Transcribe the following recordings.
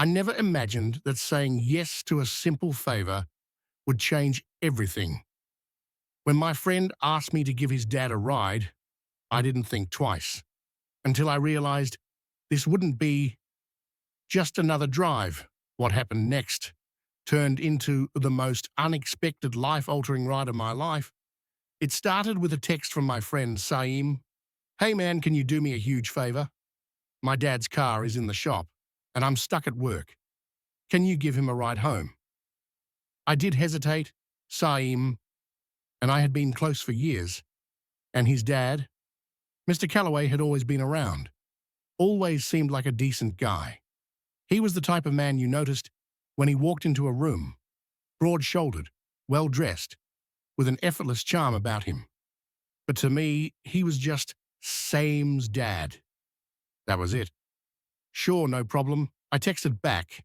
I never imagined that saying yes to a simple favor would change everything. When my friend asked me to give his dad a ride, I didn't think twice until I realized this wouldn't be just another drive. What happened next turned into the most unexpected life-altering ride of my life. It started with a text from my friend Saim. "Hey man, can you do me a huge favor? My dad's car is in the shop, and I'm stuck at work. Can you give him a ride home?" I did hesitate. Saim and I had been close for years, and his dad, Mr Callaway, had always been around. Always seemed like a decent guy. He was the type of man you noticed when he walked into a room, broad-shouldered, well-dressed, with an effortless charm about him. But to me, he was just Saim's dad. That was it. "Sure, no problem," I texted back,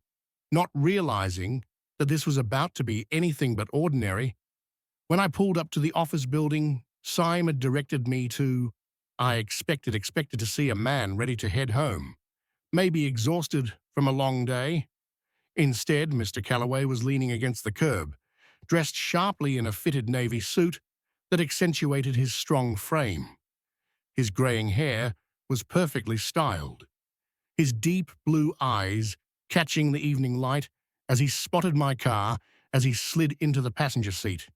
not realizing that this was about to be anything but ordinary. When I pulled up to the office building, Saim had directed me to, I expected to see a man ready to head home, maybe exhausted from a long day. Instead, Mr. Callaway was leaning against the curb, dressed sharply in a fitted navy suit that accentuated his strong frame. His graying hair was perfectly styled, his deep blue eyes catching the evening light as he spotted my car as he slid into the passenger seat.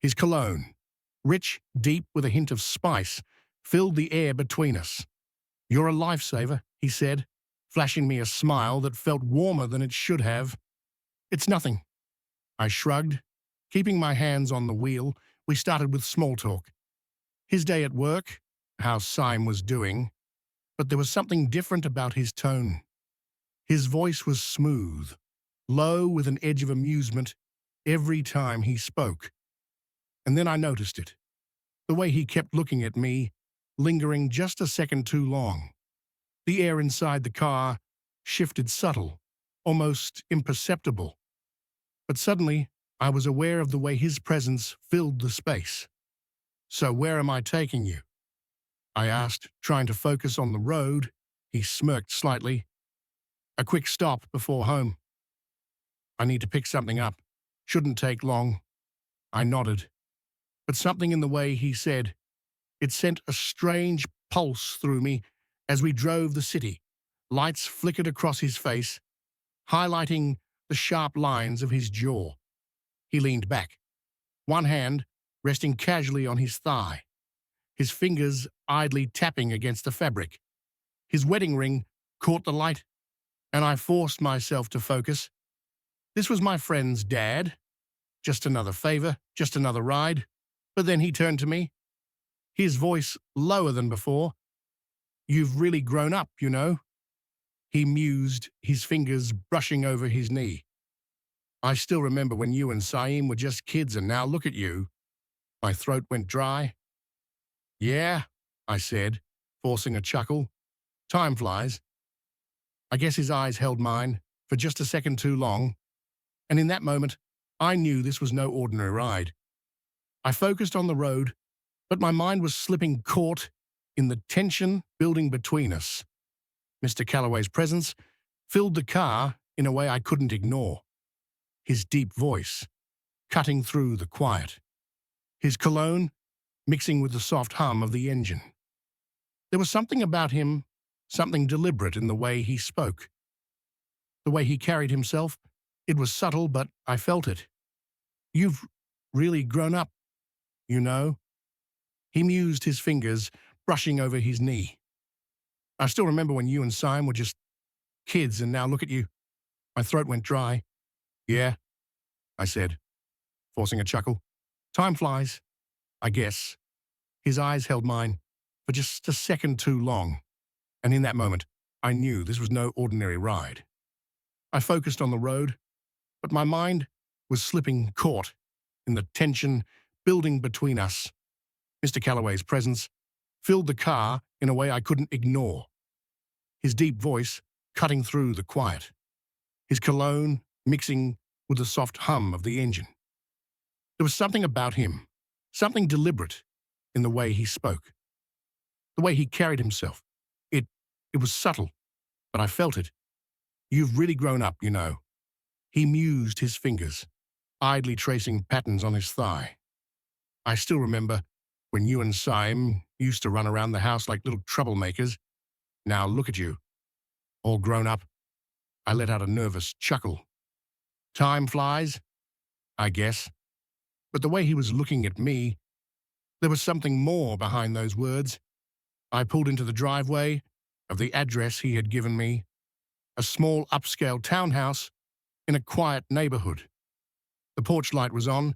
His cologne, rich, deep with a hint of spice, filled the air between us. "You're a lifesaver," he said, flashing me a smile that felt warmer than it should have. "It's nothing." I shrugged. Keeping my hands on the wheel, we started with small talk. His day at work, how Saim was doing, but there was something different about his tone. His voice was smooth, low with an edge of amusement every time he spoke. And then I noticed it. The way he kept looking at me, lingering just a second too long. The air inside the car shifted subtle, almost imperceptible. But suddenly, I was aware of the way his presence filled the space. "So where am I taking you?" I asked, trying to focus on the road. He smirked slightly. "A quick stop before home. I need to pick something up. Shouldn't take long." I nodded. But something in the way he said it sent a strange pulse through me as we drove the city. Lights flickered across his face, highlighting the sharp lines of his jaw. He leaned back, one hand resting casually on his thigh, his fingers idly tapping against the fabric. His wedding ring caught the light, and I forced myself to focus. This was my friend's dad. Just another favor, just another ride. But then he turned to me, his voice lower than before. "You've really grown up, you know." He mused, his fingers brushing over his knee. "I still remember when you and Saim were just kids, and now look at you." My throat went dry. "Yeah," I said, forcing a chuckle. "Time flies." I guess his eyes held mine for just a second too long, and in that moment, I knew this was no ordinary ride. I focused on the road, but my mind was slipping, caught in the tension building between us. Mr. Callaway's presence filled the car in a way I couldn't ignore. His deep voice, cutting through the quiet. His cologne, mixing with the soft hum of the engine. There was something about him, something deliberate in the way he spoke. The way he carried himself, it was subtle, but I felt it. "You've really grown up, you know." He mused, his fingers brushing over his knee. "I still remember when you and Saim were just kids, and now look at you." My throat went dry. "Yeah," I said, forcing a chuckle. "Time flies, I guess." His eyes held mine for just a second too long, and in that moment, I knew this was no ordinary ride. I focused on the road, but my mind was slipping, caught in the tension building between us. Mr. Callaway's presence filled the car in a way I couldn't ignore. His deep voice cutting through the quiet. His cologne mixing with the soft hum of the engine. There was something about him, something deliberate in the way he spoke, the way he carried himself. It was subtle, but I felt it. You've really grown up, you know. He mused his fingers, idly tracing patterns on his thigh. I still remember when you and Saim used to run around the house like little troublemakers. Now look at you, all grown up. I let out a nervous chuckle. Time flies, I guess. But the way he was looking at me, there was something more behind those words. I pulled into the driveway of the address he had given me, a small upscale townhouse in a quiet neighborhood. The porch light was on,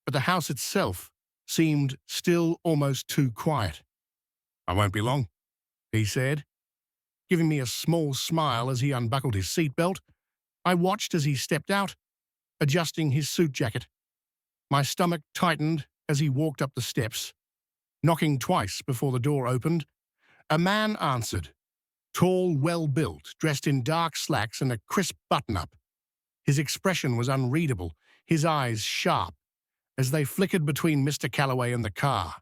but the house itself seemed still almost too quiet. I won't be long, he said, giving me a small smile as he unbuckled his seatbelt. I watched as he stepped out, adjusting his suit jacket. My stomach tightened as he walked up the steps, knocking twice before the door opened. A man answered, tall, well-built, dressed in dark slacks and a crisp button-up. His expression was unreadable, his eyes sharp, as they flickered between Mr. Callaway and the car.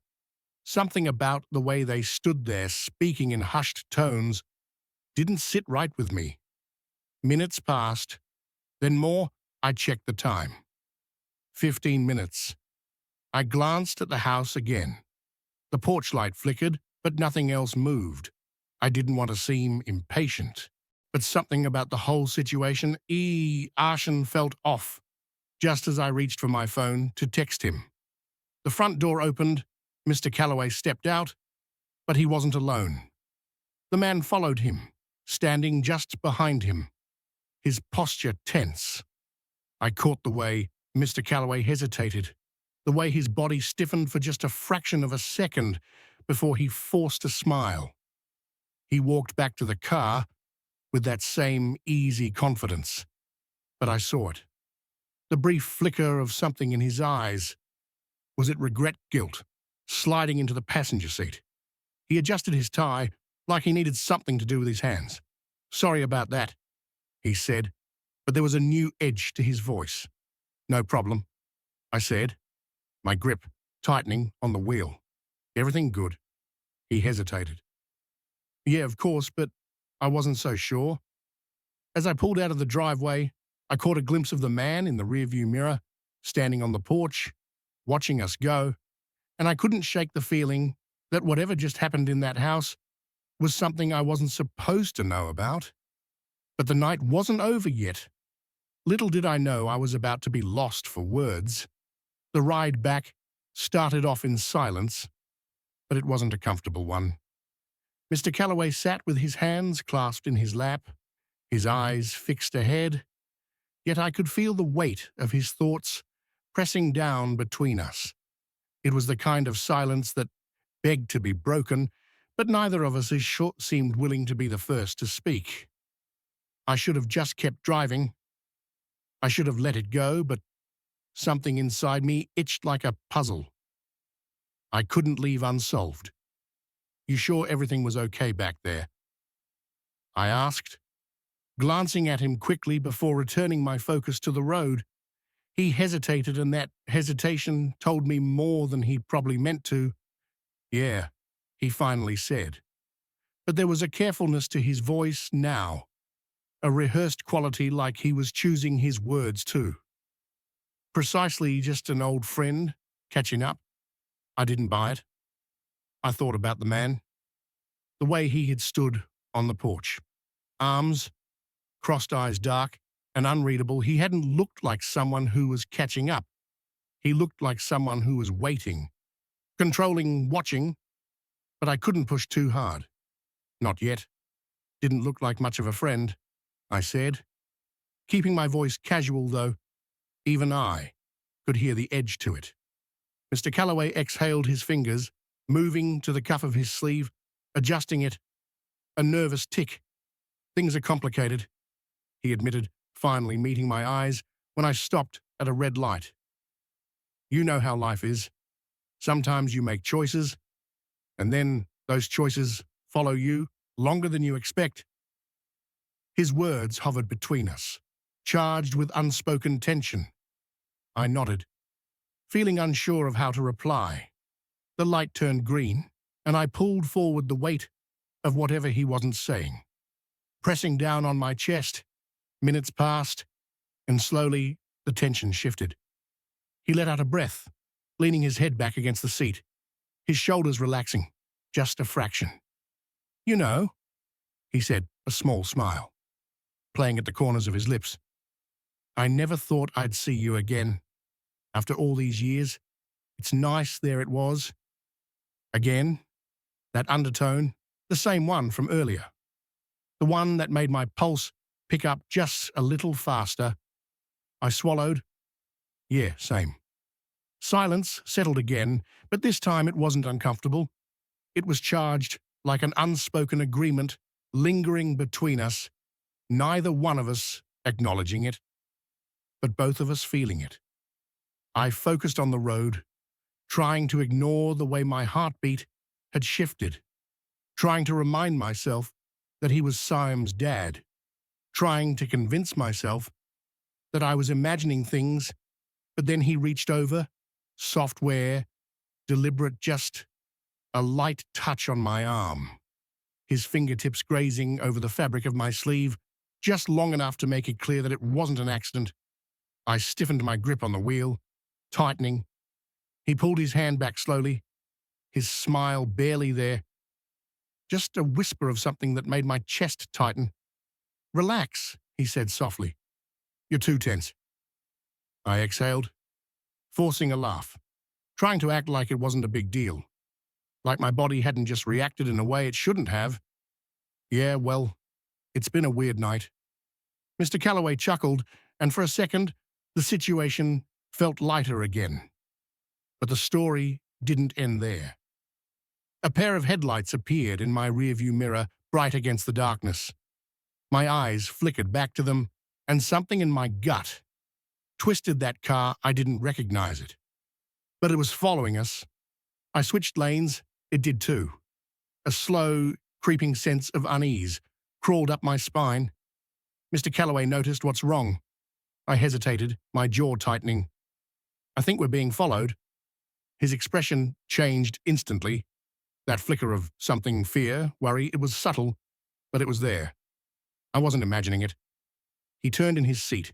Something about the way they stood there, speaking in hushed tones, didn't sit right with me. Minutes passed, then more. I checked the time. 15 minutes. I glanced at the house again. The porch light flickered, but nothing else moved. I didn't want to seem impatient, but something about the whole situation, Arshan, felt off, just as I reached for my phone to text him. The front door opened, Mr. Callaway stepped out, but he wasn't alone. The man followed him, standing just behind him, his posture tense. I caught the way Mr. Callaway hesitated, the way his body stiffened for just a fraction of a second before he forced a smile. He walked back to the car with that same easy confidence, but I saw it. The brief flicker of something in his eyes. Was it regret, guilt, sliding into the passenger seat? He adjusted his tie like he needed something to do with his hands. Sorry about that, he said, but there was a new edge to his voice. No problem, I said, my grip tightening on the wheel. Everything good? He hesitated. Yeah, of course, but I wasn't so sure. As I pulled out of the driveway, I caught a glimpse of the man in the rearview mirror, standing on the porch, watching us go, and I couldn't shake the feeling that whatever just happened in that house was something I wasn't supposed to know about. But the night wasn't over yet. Little did I know I was about to be lost for words. The ride back started off in silence, but it wasn't a comfortable one. Mr. Callaway sat with his hands clasped in his lap, his eyes fixed ahead, yet I could feel the weight of his thoughts pressing down between us. It was the kind of silence that begged to be broken, but neither of us seemed willing to be the first to speak. I should have just kept driving. I should have let it go, but something inside me itched like a puzzle I couldn't leave unsolved. You sure everything was okay back there? I asked, glancing at him quickly before returning my focus to the road. He hesitated, and that hesitation told me more than he probably meant to. Yeah, he finally said. But there was a carefulness to his voice now, a rehearsed quality like he was choosing his words too. Precisely just an old friend, catching up. I didn't buy it. I thought about the man, the way he had stood on the porch. Arms, crossed eyes dark and unreadable. He hadn't looked like someone who was catching up. He looked like someone who was waiting, controlling, watching, but I couldn't push too hard. Not yet. Didn't look like much of a friend, I said, keeping my voice casual though. Even I could hear the edge to it. Mr. Callaway exhaled his fingers, moving to the cuff of his sleeve, adjusting it. A nervous tick. Things are complicated, he admitted, finally meeting my eyes when I stopped at a red light. You know how life is. Sometimes you make choices, and then those choices follow you longer than you expect. His words hovered between us, charged with unspoken tension. I nodded, feeling unsure of how to reply. The light turned green, and I pulled forward the weight of whatever he wasn't saying, pressing down on my chest. Minutes passed, and slowly the tension shifted. He let out a breath, leaning his head back against the seat, his shoulders relaxing, just a fraction. "You know," he said, a small smile, playing at the corners of his lips. "I never thought I'd see you again. After all these years, it's nice there it was. Again, that undertone, the same one from earlier. The one that made my pulse pick up just a little faster." I swallowed. "Yeah, same." Silence settled again, but this time it wasn't uncomfortable. It was charged, like an unspoken agreement lingering between us, neither one of us acknowledging it, but both of us feeling it. I focused on the road, trying to ignore the way my heartbeat had shifted, trying to remind myself that he was Saim's dad, trying to convince myself that I was imagining things, but then he reached over, software, deliberate, just a light touch on my arm, his fingertips grazing over the fabric of my sleeve, just long enough to make it clear that it wasn't an accident. I stiffened my grip on the wheel, tightening. He pulled his hand back slowly, his smile barely there, just a whisper of something that made my chest tighten. "Relax," he said softly. "You're too tense." I exhaled, forcing a laugh, trying to act like it wasn't a big deal, like my body hadn't just reacted in a way it shouldn't have. "Yeah, well, it's been a weird night." Mr. Callaway chuckled, and for a second, the situation felt lighter again. But the story didn't end there. A pair of headlights appeared in my rearview mirror, bright against the darkness. My eyes flickered back to them, and something in my gut twisted that car. I didn't recognize it. But it was following us. I switched lanes. It did too. A slow, creeping sense of unease crawled up my spine. Mr. Callaway noticed. "What's wrong?" I hesitated, my jaw tightening. "I think we're being followed." His expression changed instantly. That flicker of something, fear, worry, it was subtle, but it was there. I wasn't imagining it. He turned in his seat,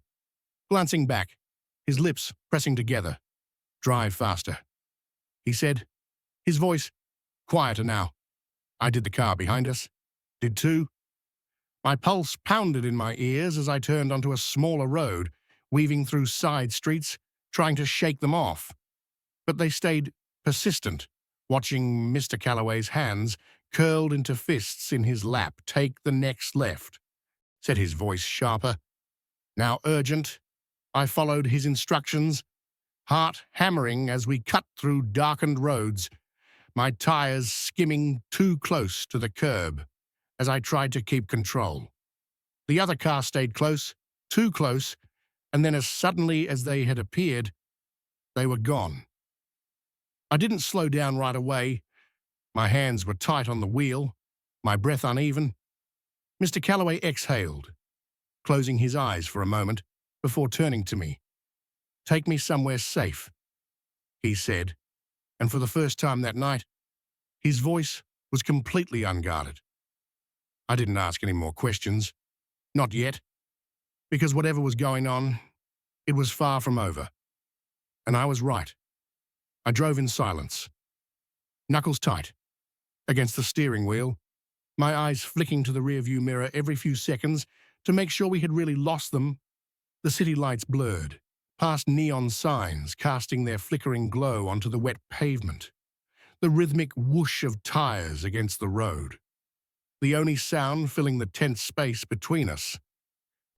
glancing back, his lips pressing together. "Drive faster," he said, his voice quieter now. I did. The car behind us did too. My pulse pounded in my ears as I turned onto a smaller road, weaving through side streets, trying to shake them off. But they stayed persistent, watching Mr. Callaway's hands curled into fists in his lap. "Take the next left," said his voice sharper, now urgent. I followed his instructions, heart hammering as we cut through darkened roads, my tires skimming too close to the curb as I tried to keep control. The other car stayed close, too close, and then as suddenly as they had appeared, they were gone. I didn't slow down right away. My hands were tight on the wheel, my breath uneven. Mr. Callaway exhaled, closing his eyes for a moment before turning to me. "Take me somewhere safe," he said, and for the first time that night, his voice was completely unguarded. I didn't ask any more questions. Not yet. Because whatever was going on, it was far from over. And I was right. I drove in silence, knuckles tight, against the steering wheel, my eyes flicking to the rearview mirror every few seconds to make sure we had really lost them. The city lights blurred, past neon signs casting their flickering glow onto the wet pavement, the rhythmic whoosh of tires against the road. The only sound filling the tense space between us.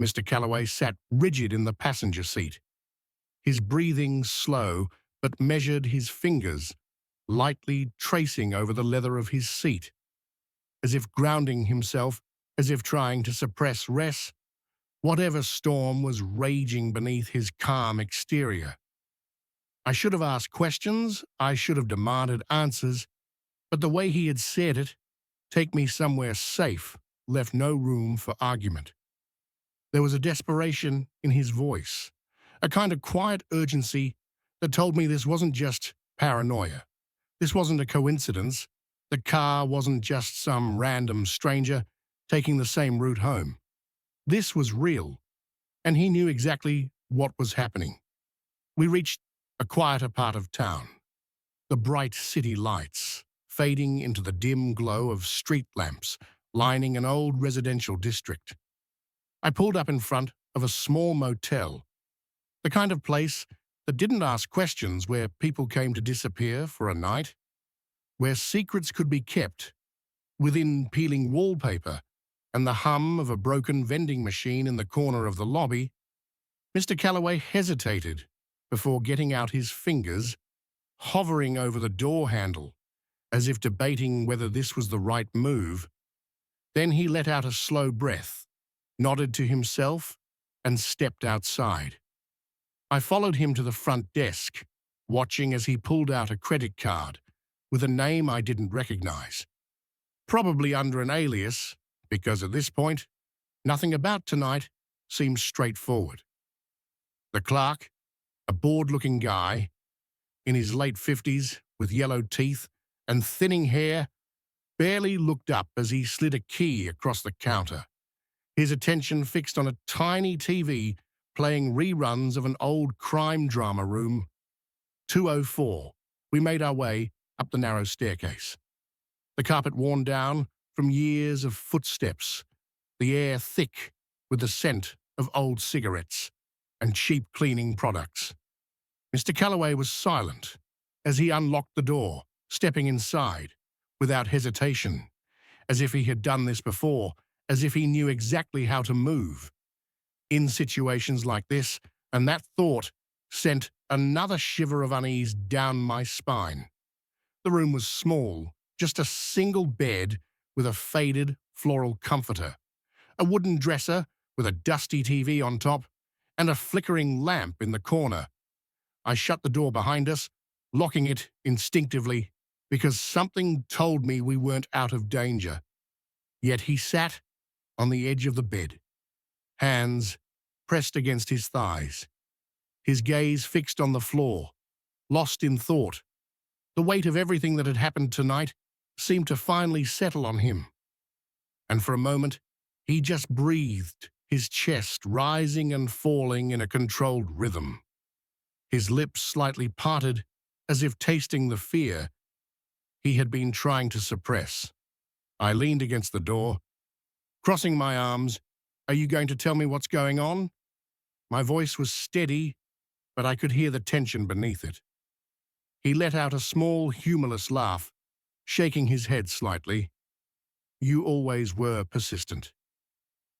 Mr. Callaway sat rigid in the passenger seat, his breathing slow but measured, his fingers lightly tracing over the leather of his seat, as if grounding himself, as if trying to suppress whatever storm was raging beneath his calm exterior. I should have asked questions, I should have demanded answers, but the way he had said it, "Take me somewhere safe," left no room for argument. There was a desperation in his voice, a kind of quiet urgency that told me this wasn't just paranoia. This wasn't a coincidence. The car wasn't just some random stranger taking the same route home. This was real, and he knew exactly what was happening. We reached a quieter part of town, the bright city lights fading into the dim glow of street lamps lining an old residential district. I pulled up in front of a small motel, the kind of place that didn't ask questions, where people came to disappear for a night, where secrets could be kept within peeling wallpaper and the hum of a broken vending machine in the corner of the lobby. Mr. Callaway hesitated before getting out his fingers, hovering over the door handle, as if debating whether this was the right move. Then he let out a slow breath, nodded to himself, and stepped outside. I followed him to the front desk, watching as he pulled out a credit card with a name I didn't recognize, probably under an alias, because at this point, nothing about tonight seemed straightforward. The clerk, a bored-looking guy in his late 50s with yellow teeth and thinning hair, barely looked up as he slid a key across the counter, his attention fixed on a tiny TV playing reruns of an old crime drama room. 204. We made our way up the narrow staircase, the carpet worn down from years of footsteps, the air thick with the scent of old cigarettes and cheap cleaning products. Mr. Callaway was silent as he unlocked the door, stepping inside without hesitation, as if he had done this before, as if he knew exactly how to move in situations like this, and that thought sent another shiver of unease down my spine. The room was small, just a single bed with a faded floral comforter, a wooden dresser with a dusty TV on top, and a flickering lamp in the corner. I shut the door behind us, locking it instinctively, because something told me we weren't out of danger. Yet he sat on the edge of the bed, hands pressed against his thighs, his gaze fixed on the floor, lost in thought. The weight of everything that had happened tonight seemed to finally settle on him. And for a moment, he just breathed, his chest rising and falling in a controlled rhythm. His lips slightly parted, as if tasting the fear he had been trying to suppress. I leaned against the door, crossing my arms. "Are you going to tell me what's going on?" My voice was steady, but I could hear the tension beneath it. He let out a small, humorless laugh, shaking his head slightly. "You always were persistent."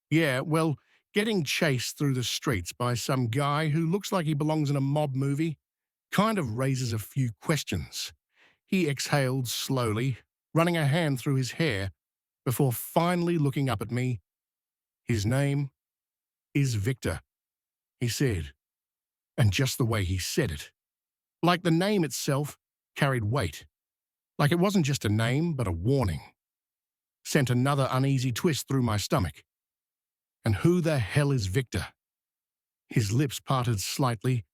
"Yeah, well, getting chased through the streets by some guy who looks like he belongs in a mob movie kind of raises a few questions." He exhaled slowly, running a hand through his hair before finally looking up at me. "His name is Victor," he said, and just the way he said it, like the name itself carried weight, like it wasn't just a name but a warning, sent another uneasy twist through my stomach. And who the hell is Victor? His lips parted slightly,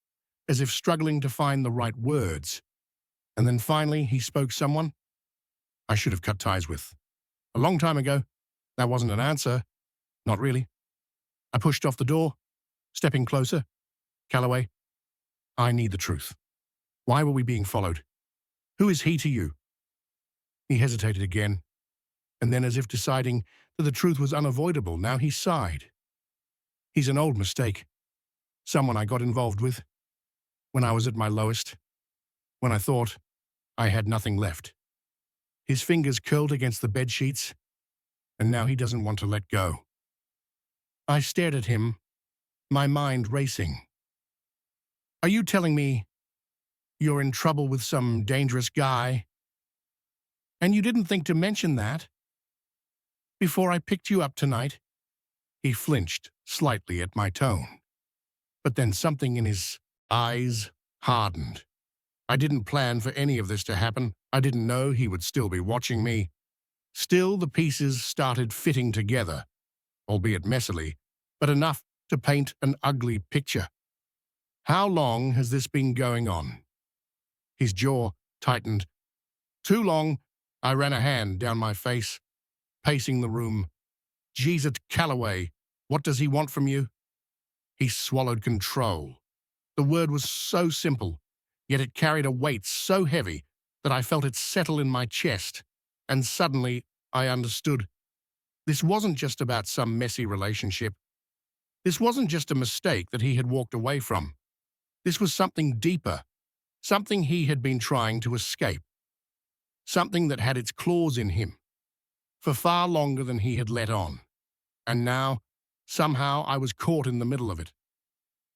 as if struggling to find the right words, and then finally he spoke. "Someone I should have cut ties with a long time ago." That wasn't an answer. Not really. I pushed off the door, stepping closer. "Callaway, I need the truth. Why were we being followed? Who is he to you?" He hesitated again, and then, as if deciding that the truth was unavoidable, now he sighed. "He's an old mistake. Someone I got involved with when I was at my lowest, when I thought I had nothing left." His fingers curled against the bed sheets, and now he doesn't want to let go. I stared at him, my mind racing. "Are you telling me you're in trouble with some dangerous guy? And you didn't think to mention that before I picked you up tonight?" He flinched slightly at my tone, but then something in his eyes hardened. I didn't plan for any of this to happen. I didn't know he would still be watching me. Still, the pieces started fitting together, albeit messily, but enough to paint an ugly picture. "How long has this been going on?" His jaw tightened. "Too long." I ran a hand down my face, pacing the room. "Jesus Callaway, what does he want from you?" He swallowed control. The word was so simple, yet it carried a weight so heavy that I felt it settle in my chest, and suddenly I understood. This wasn't just about some messy relationship. This wasn't just a mistake that he had walked away from. This was something deeper, something he had been trying to escape, something that had its claws in him for far longer than he had let on. And now, somehow, I was caught in the middle of it.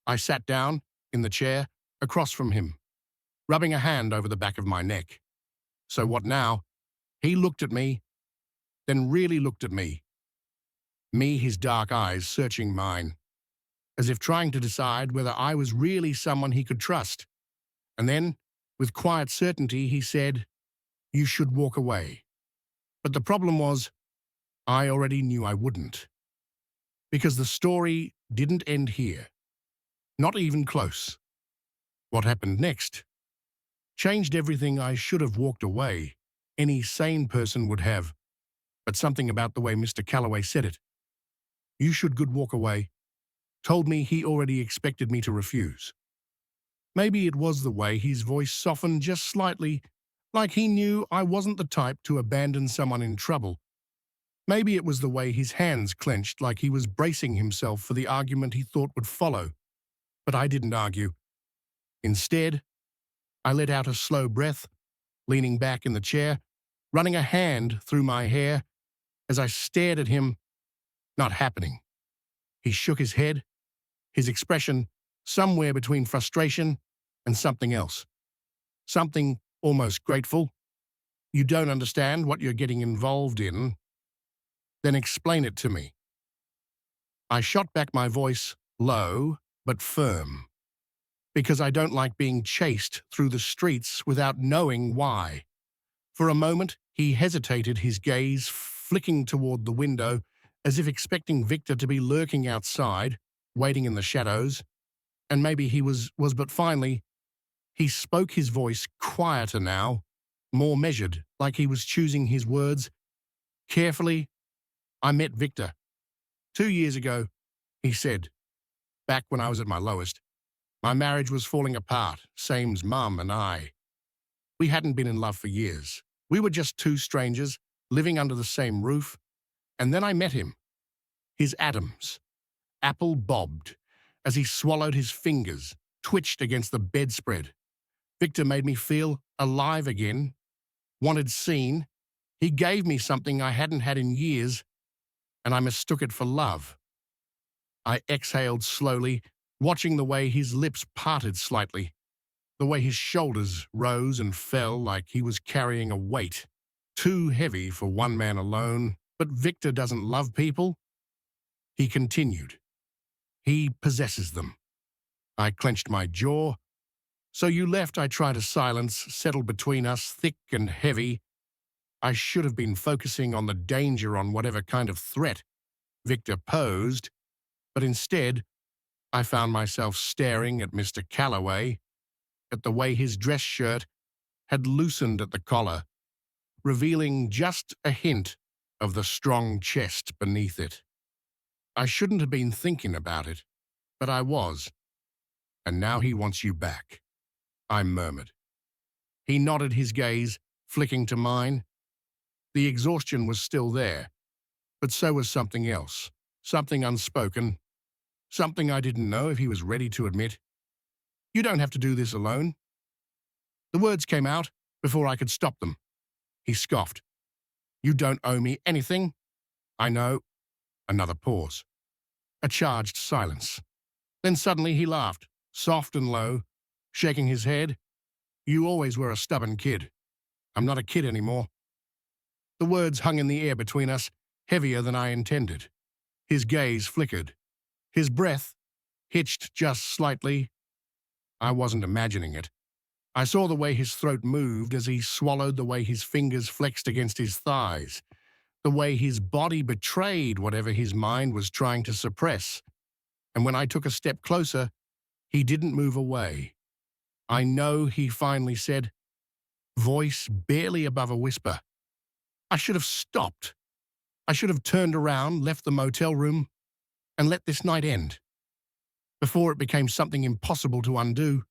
I sat down, in the chair, across from him, rubbing a hand over the back of my neck. So what now? He looked at me, then really looked at me. Me, his dark eyes searching mine, as if trying to decide whether I was really someone he could trust. And then, with quiet certainty, he said, "You should walk away." But the problem was, I already knew I wouldn't. Because the story didn't end here. Not even close. What happened next changed everything. I should have walked away. Any sane person would have. But something about the way Mr. Callaway said it, "You should good walk away," told me he already expected me to refuse. Maybe it was the way his voice softened just slightly, like he knew I wasn't the type to abandon someone in trouble. Maybe it was the way his hands clenched, like he was bracing himself for the argument he thought would follow. But I didn't argue. Instead, I let out a slow breath, leaning back in the chair, running a hand through my hair as I stared at him. Not happening. He shook his head, his expression somewhere between frustration and something else. Something almost grateful. "You don't understand what you're getting involved in. Then explain it to me." I shot back my voice, low but firm, because I don't like being chased through the streets without knowing why. For a moment, he hesitated, his gaze flicking toward the window, as if expecting Victor to be lurking outside, waiting in the shadows. And maybe he was, but finally, he spoke, his voice quieter now, more measured, like he was choosing his words carefully. "I met Victor 2 years ago," he said, "back when I was at my lowest. My marriage was falling apart, Saim's mum and I. We hadn't been in love for years. We were just two strangers, living under the same roof. And then I met him. His atoms. Apple bobbed as he swallowed, his fingers twitched against the bedspread. Victor made me feel alive again, wanted seen. He gave me something I hadn't had in years, and I mistook it for love." I exhaled slowly, watching the way his lips parted slightly, the way his shoulders rose and fell like he was carrying a weight, too heavy for one man alone. "But Victor doesn't love people," he continued. "He possesses them." I clenched my jaw. "So you left," I tried to silence, settled between us, thick and heavy. I should have been focusing on the danger, on whatever kind of threat Victor posed, but instead, I found myself staring at Mr. Callaway, at the way his dress shirt had loosened at the collar, revealing just a hint of the strong chest beneath it. I shouldn't have been thinking about it, but I was. "And now he wants you back," I murmured. He nodded, his gaze flicking to mine. The exhaustion was still there, but so was something else, something unspoken, something I didn't know if he was ready to admit. "You don't have to do this alone." The words came out before I could stop them. He scoffed. "You don't owe me anything." "I know." Another pause. A charged silence. Then suddenly he laughed, soft and low, shaking his head. "You always were a stubborn kid. I'm not a kid anymore." The words hung in the air between us, heavier than I intended. His gaze flickered. His breath hitched just slightly. I wasn't imagining it. I saw the way his throat moved as he swallowed, the way his fingers flexed against his thighs, the way his body betrayed whatever his mind was trying to suppress. And when I took a step closer, he didn't move away. "I know," he finally said, voice barely above a whisper. I should have stopped. I should have turned around, left the motel room, and let this night end. before it became something impossible to undo,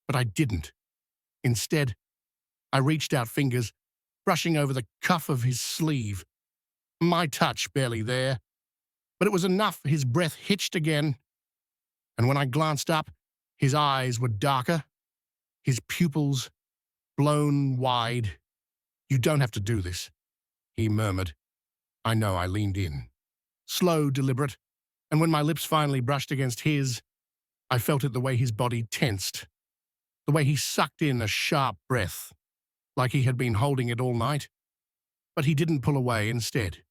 but I didn't. Instead, I reached out fingers, brushing over the cuff of his sleeve. My touch barely there, but it was enough. His breath hitched again, and when I glanced up, his eyes were darker, his pupils blown wide. "You don't have to do this," he murmured. I know. I leaned in. Slow, deliberate, and when my lips finally brushed against his, I felt it the way his body tensed, the way he sucked in a sharp breath, like he had been holding it all night. But he didn't pull away. Instead,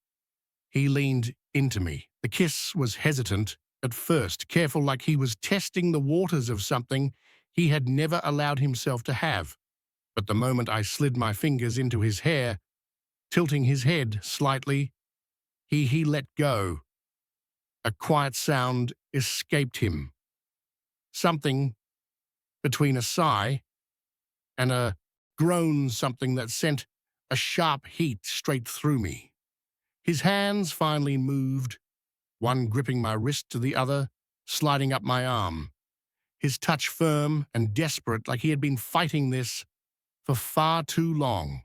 he leaned into me. The kiss was hesitant at first, careful, like he was testing the waters of something he had never allowed himself to have. But the moment I slid my fingers into his hair, tilting his head slightly, he let go. A quiet sound escaped him. Something between a sigh and a groan, something that sent a sharp heat straight through me. His hands finally moved, one gripping my wrist to the other, sliding up my arm. His touch firm and desperate, like he had been fighting this for far too long.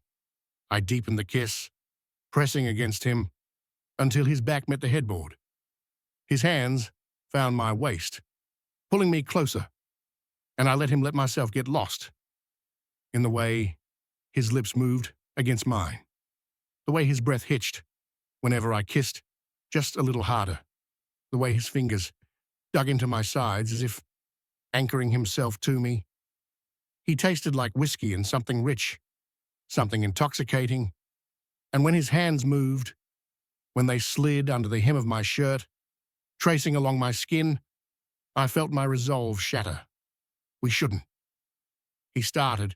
I deepened the kiss, pressing against him until his back met the headboard. His hands found my waist, pulling me closer, and I let myself get lost in the way his lips moved against mine, the way his breath hitched whenever I kissed just a little harder, the way his fingers dug into my sides as if anchoring himself to me. He tasted like whiskey and something rich, something intoxicating, and when his hands moved, when they slid under the hem of my shirt, tracing along my skin, I felt my resolve shatter. "We shouldn't." He started,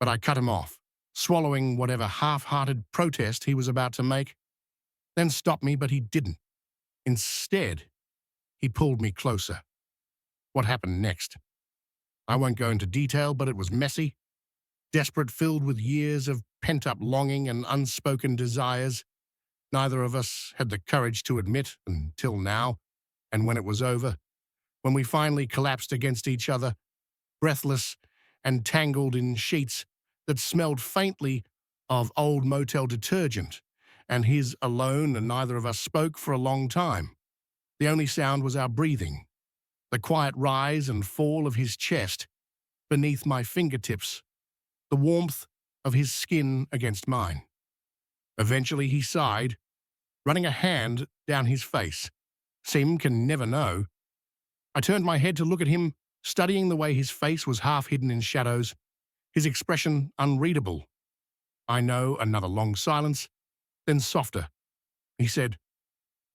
but I cut him off, swallowing whatever half-hearted protest he was about to make, then stopped me, but he didn't. Instead, he pulled me closer. What happened next? I won't go into detail, but it was messy, desperate, filled with years of pent-up longing and unspoken desires neither of us had the courage to admit until now. And when it was over, when we finally collapsed against each other, breathless and tangled in sheets that smelled faintly of old motel detergent, and his alone, and neither of us spoke for a long time. The only sound was our breathing, the quiet rise and fall of his chest beneath my fingertips, the warmth of his skin against mine. Eventually he sighed, running a hand down his face. Sim can never know. I turned my head to look at him, studying the way his face was half hidden in shadows, his expression unreadable. I know. Another long silence, then softer. He said,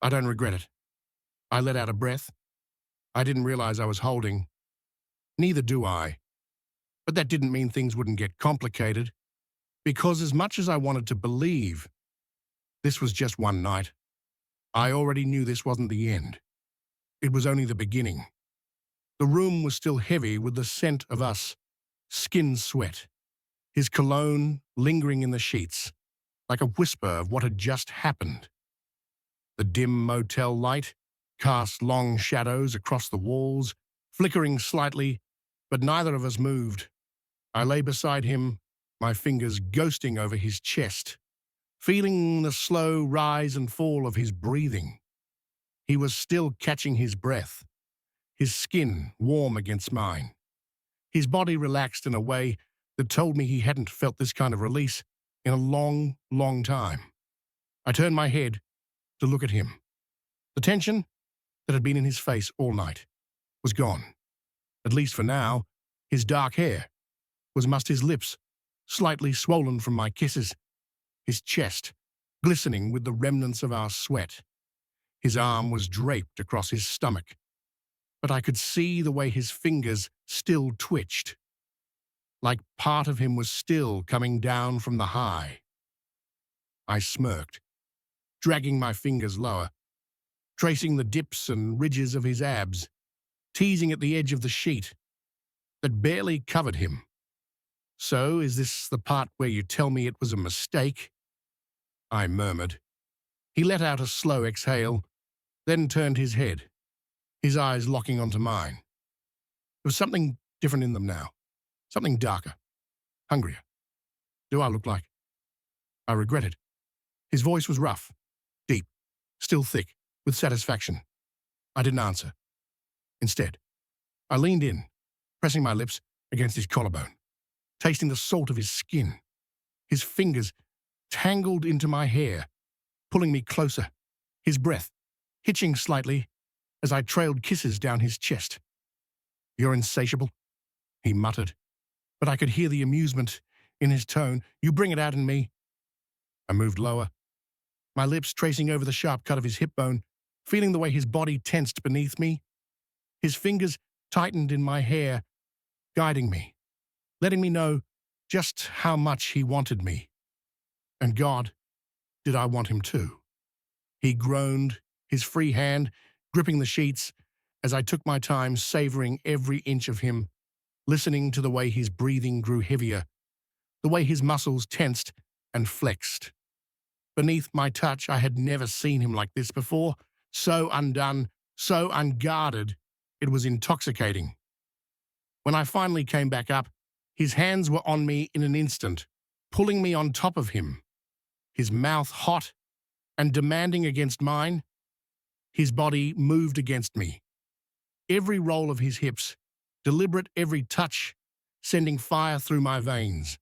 "I don't regret it." I let out a breath. I didn't realize I was holding. Neither do I. But that didn't mean things wouldn't get complicated, because as much as I wanted to believe this was just one night, I already knew this wasn't the end. It was only the beginning. The room was still heavy with the scent of us, skin sweat, his cologne lingering in the sheets, like a whisper of what had just happened. The dim motel light cast long shadows across the walls, flickering slightly, but neither of us moved. I lay beside him, my fingers ghosting over his chest, feeling the slow rise and fall of his breathing. He was still catching his breath, his skin warm against mine. His body relaxed in a way that told me he hadn't felt this kind of release in a long, long time. I turned my head to look at him. The tension that had been in his face all night was gone. At least for now. His dark hair was mussed, his lips slightly swollen from my kisses, his chest glistening with the remnants of our sweat. His arm was draped across his stomach, but I could see the way his fingers still twitched, like part of him was still coming down from the high. I smirked, dragging my fingers lower, tracing the dips and ridges of his abs, teasing at the edge of the sheet that barely covered him. "So, is this the part where you tell me it was a mistake?" I murmured. He let out a slow exhale, then turned his head. his eyes locking onto mine. There was something different in them now, something darker, hungrier. Do I look like? I regretted. His voice was rough, deep, still thick, with satisfaction. I didn't answer. Instead, I leaned in, pressing my lips against his collarbone, tasting the salt of his skin. His fingers tangled into my hair, pulling me closer, his breath hitching slightly as I trailed kisses down his chest. "You're insatiable," he muttered, but I could hear the amusement in his tone. "You bring it out in me." I moved lower, my lips tracing over the sharp cut of his hip bone, feeling the way his body tensed beneath me. His fingers tightened in my hair, guiding me, letting me know just how much he wanted me. And God, did I want him too. He groaned, his free hand gripping the sheets as I took my time savoring every inch of him, listening to the way his breathing grew heavier, the way his muscles tensed and flexed. Beneath my touch, I had never seen him like this before, so undone, so unguarded. It was intoxicating. When I finally came back up, his hands were on me in an instant, pulling me on top of him, his mouth hot and demanding against mine. His body moved against me. Every roll of his hips, deliberate every touch, sending fire through my veins.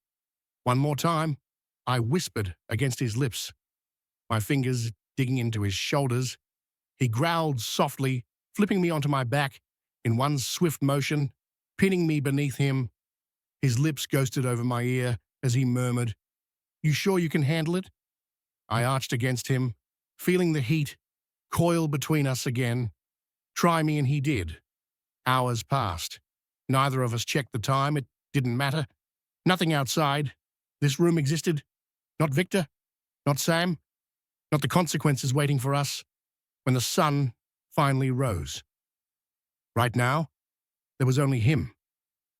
One more time, I whispered against his lips, my fingers digging into his shoulders. He growled softly, flipping me onto my back in one swift motion, pinning me beneath him. His lips ghosted over my ear as he murmured, "You sure you can handle it?" I arched against him, feeling the heat coil between us again. Try me, and he did. Hours passed. Neither of us checked the time. It didn't matter. Nothing outside. This room existed. Not Victor, not Sam, not the consequences waiting for us when the sun finally rose. Right now, there was only him,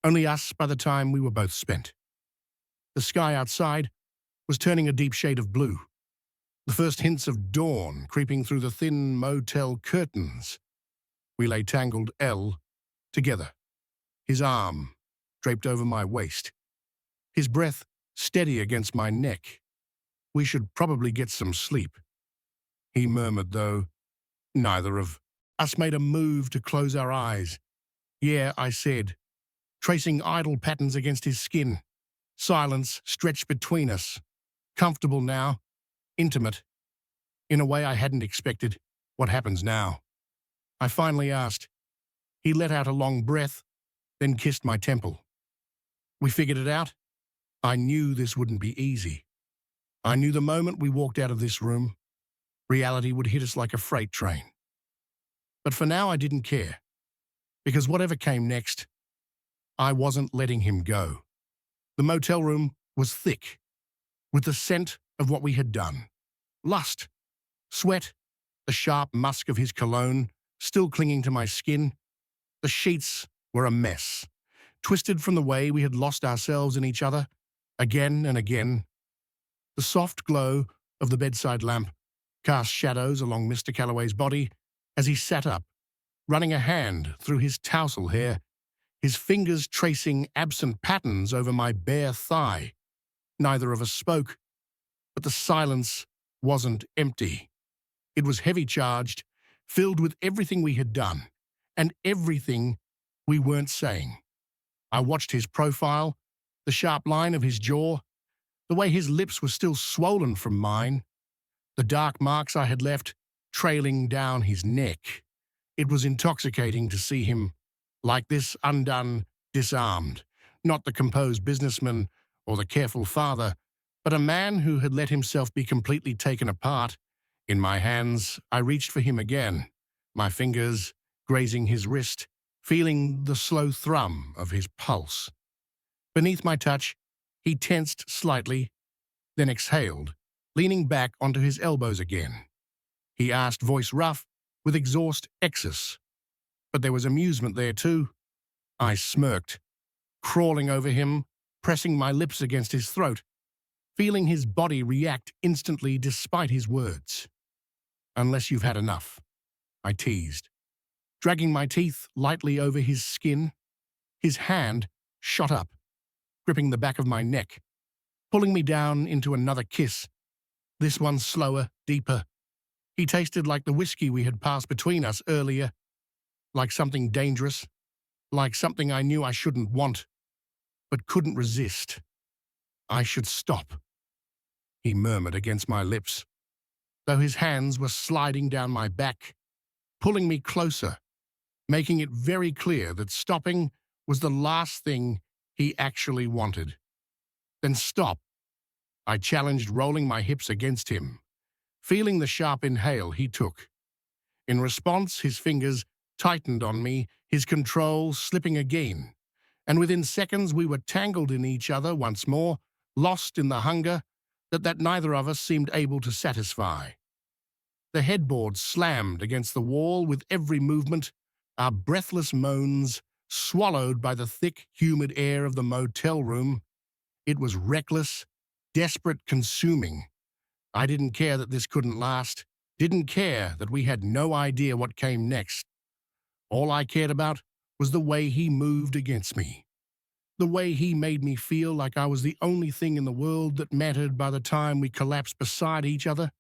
only us by the time we were both spent. The sky outside was turning a deep shade of blue, the first hints of dawn creeping through the thin motel curtains. We lay tangled L together, his arm draped over my waist, his breath steady against my neck. We should probably get some sleep. He murmured, though. Neither of us made a move to close our eyes. "Yeah," I said, tracing idle patterns against his skin. Silence stretched between us, comfortable now, intimate, in a way I hadn't expected. "What happens now?" I finally asked. He let out a long breath, then kissed my temple. "We figured it out. I knew this wouldn't be easy. I knew the moment we walked out of this room, reality would hit us like a freight train. But for now, I didn't care, because whatever came next, I wasn't letting him go." The motel room was thick, with the scent of what we had done. Lust, sweat, the sharp musk of his cologne still clinging to my skin. The sheets were a mess, twisted from the way we had lost ourselves in each other, again and again. The soft glow of the bedside lamp cast shadows along Mr. Callaway's body as he sat up, running a hand through his tousle hair, his fingers tracing absent patterns over my bare thigh. Neither of us spoke, but the silence wasn't empty. It was heavy-charged, filled with everything we had done, and everything we weren't saying. I watched his profile, the sharp line of his jaw, the way his lips were still swollen from mine, the dark marks I had left trailing down his neck. It was intoxicating to see him like this, undone, disarmed, not the composed businessman or the careful father, but a man who had let himself be completely taken apart. In my hands, I reached for him again, my fingers grazing his wrist, feeling the slow thrum of his pulse. Beneath my touch, he tensed slightly, then exhaled, leaning back onto his elbows again. He asked, voice rough, with exhaust excess. But there was amusement there too. I smirked, crawling over him, pressing my lips against his throat, feeling his body react instantly despite his words. "Unless you've had enough," I teased. Dragging my teeth lightly over his skin, his hand shot up, gripping the back of my neck, pulling me down into another kiss, this one slower, deeper. He tasted like the whiskey we had passed between us earlier, like something dangerous, like something I knew I shouldn't want, but couldn't resist. I should stop, he murmured against my lips, though his hands were sliding down my back, pulling me closer, making it very clear that stopping was the last thing he actually wanted. Then stop, I challenged, rolling my hips against him, feeling the sharp inhale he took. In response, his fingers tightened on me, his control slipping again, and within seconds we were tangled in each other once more, lost in the hunger that neither of us seemed able to satisfy. The headboard slammed against the wall with every movement, our breathless moans swallowed by the thick, humid air of the motel room. It was reckless, desperate, consuming. I didn't care that this couldn't last, didn't care that we had no idea what came next. All I cared about was the way he moved against me, the way he made me feel like I was the only thing in the world that mattered by the time we collapsed beside each other.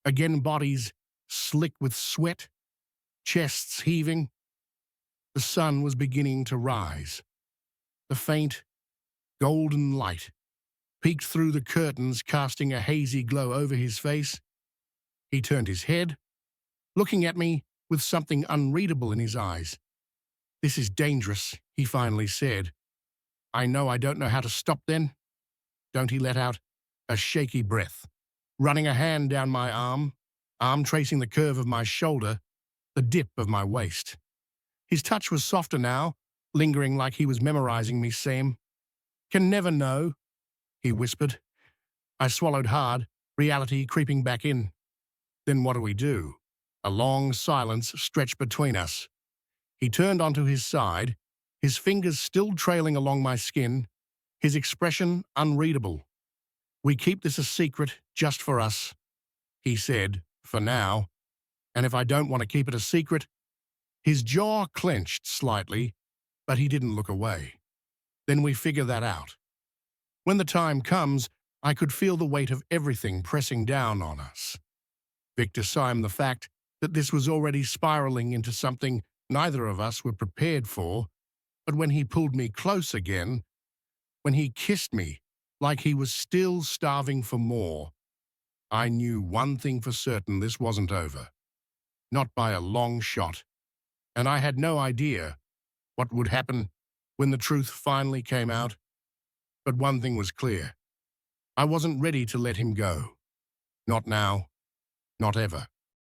Again, bodies slick with sweat, chests heaving. The sun was beginning to rise. The faint, golden light peeked through the curtains, casting a hazy glow over his face. He turned his head, looking at me with something unreadable in his eyes. "This is dangerous," he finally said. "I don't know how to stop then." Don't he let out a shaky breath, running a hand down my arm tracing the curve of my shoulder, the dip of my waist. His touch was softer now, lingering like he was memorizing me. "Saim, can never know," he whispered. I swallowed hard, reality creeping back in. Then what do we do? A long silence stretched between us. He turned onto his side, his fingers still trailing along my skin, his expression unreadable. "We keep this a secret just for us," he said, "for now. And if I don't want to keep it a secret..." His jaw clenched slightly, but he didn't look away. "Then we figure that out. When the time comes," I could feel the weight of everything pressing down on us. Victor Saim, the fact that this was already spiraling into something neither of us were prepared for, but when he pulled me close again, when he kissed me like he was still starving for more, I knew one thing for certain: this wasn't over. Not by a long shot. And I had no idea what would happen when the truth finally came out. But one thing was clear. I wasn't ready to let him go. Not now. Not ever.